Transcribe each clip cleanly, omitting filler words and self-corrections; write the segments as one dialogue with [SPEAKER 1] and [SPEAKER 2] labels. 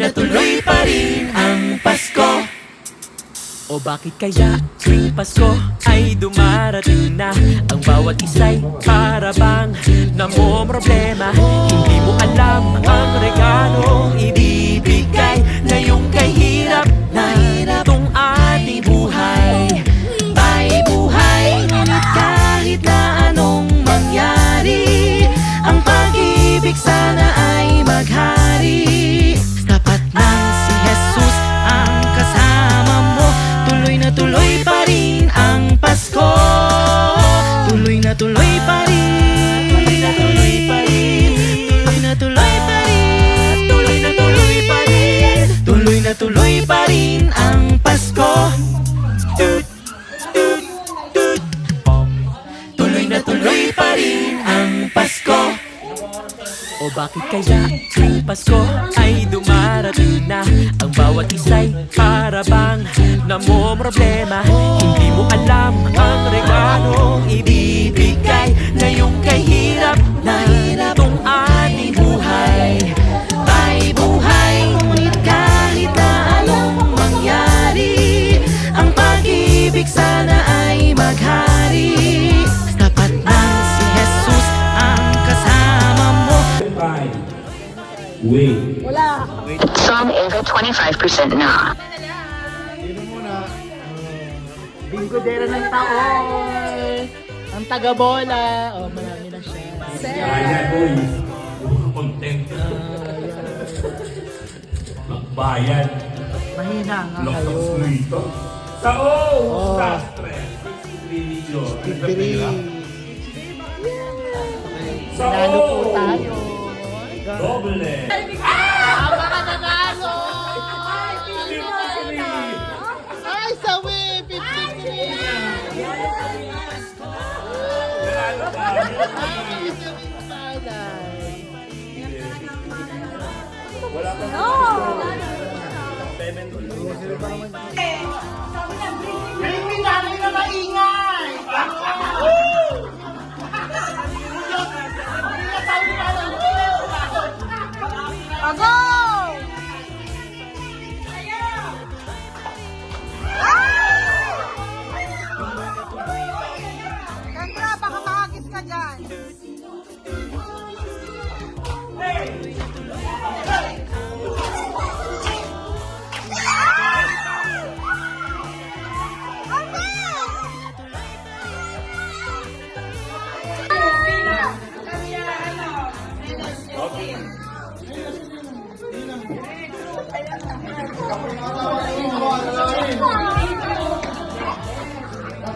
[SPEAKER 1] na tuloy pa rin ang Pasko. O bakit kaya tuwing Pasko ay dumarating na? Ang bawat isa'y para bang namomroblema. Hindi mo alam ang regalong ibibigay ngayong kay hirap na itong ating buhay. Ay buhay, ngunit kahit na anong mangyari, ang pag-ibig sana ay maghari. Tapat nang si Jesus ang kasama mo, tuloy pa rin ang Pasko. Tuloy na tuloy pa rin. Tuloy na tuloy pa rin. Tuloy na tuloy pa rin. Tuloy na tuloy pa rin. Tuloy na tuloy pa rin ang Pasko. Tut, tut, tut. Tuloy na tuloy pa rin ang Pasko. O bakit kaya tuwing Pasko ay dumarating na? Ang bawat isa'y para bang namomroblema. Hindi mo alam ang regalong ibibigay ngayong kay hirap na itong ating buhay. Ay buhay, ngunit kahit na anong mangyari, ang pag-ibig sana ay maghari. Tapat nang si Jesus ang kasama mo.
[SPEAKER 2] Wait.
[SPEAKER 3] Song over 25% na.
[SPEAKER 4] Binggodera ng taon. Ang taga-bola. Oh, marami na siya.
[SPEAKER 2] Kaya boys. Content. Magbayan.
[SPEAKER 4] Mahina nga
[SPEAKER 2] Lock
[SPEAKER 4] kayo.
[SPEAKER 2] of Suito. Sao! Sastre. Video.
[SPEAKER 4] Biri.
[SPEAKER 2] Sao!
[SPEAKER 4] Nalo po tayo.
[SPEAKER 2] Doble.
[SPEAKER 4] Baka nanalo! Ay, sawi! 53!
[SPEAKER 2] Nanalo tayo.
[SPEAKER 4] Ay, sawi palay.
[SPEAKER 2] Wala pa.
[SPEAKER 4] Hindi namin na maingay! Ako! Sandra, baka makakit ka dyan.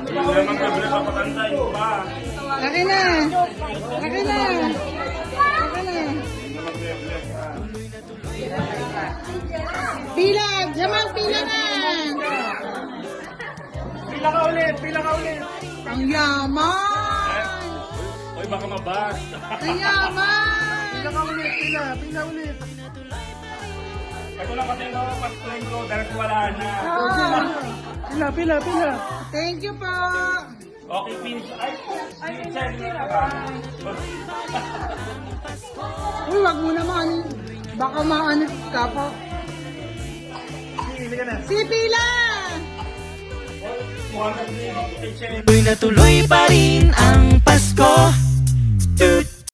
[SPEAKER 2] Hindi naman kabila papatanda yung pa.
[SPEAKER 4] Laki na! Laki na! Laki na! Pila! Jamal, pila na!
[SPEAKER 2] Pila ka ulit! Pila ka ulit!
[SPEAKER 4] Ang yaman!
[SPEAKER 2] Oy, baka mabas.
[SPEAKER 4] Ang yaman! Pila ka ulit! Pila! Pila ulit!
[SPEAKER 2] Ito lang kasi yung pastuin ko dahil wala na.
[SPEAKER 4] Pila! Pila! Pila! Thank you po!
[SPEAKER 2] Okay, finish. Ay, finish.
[SPEAKER 4] Uy, wag mo naman. Baka maanit ka pa.
[SPEAKER 2] Hindi ka na.
[SPEAKER 4] Si Pila!
[SPEAKER 2] Mukhang kasi
[SPEAKER 1] Tuloy na tuloy pa rin ang Pasko.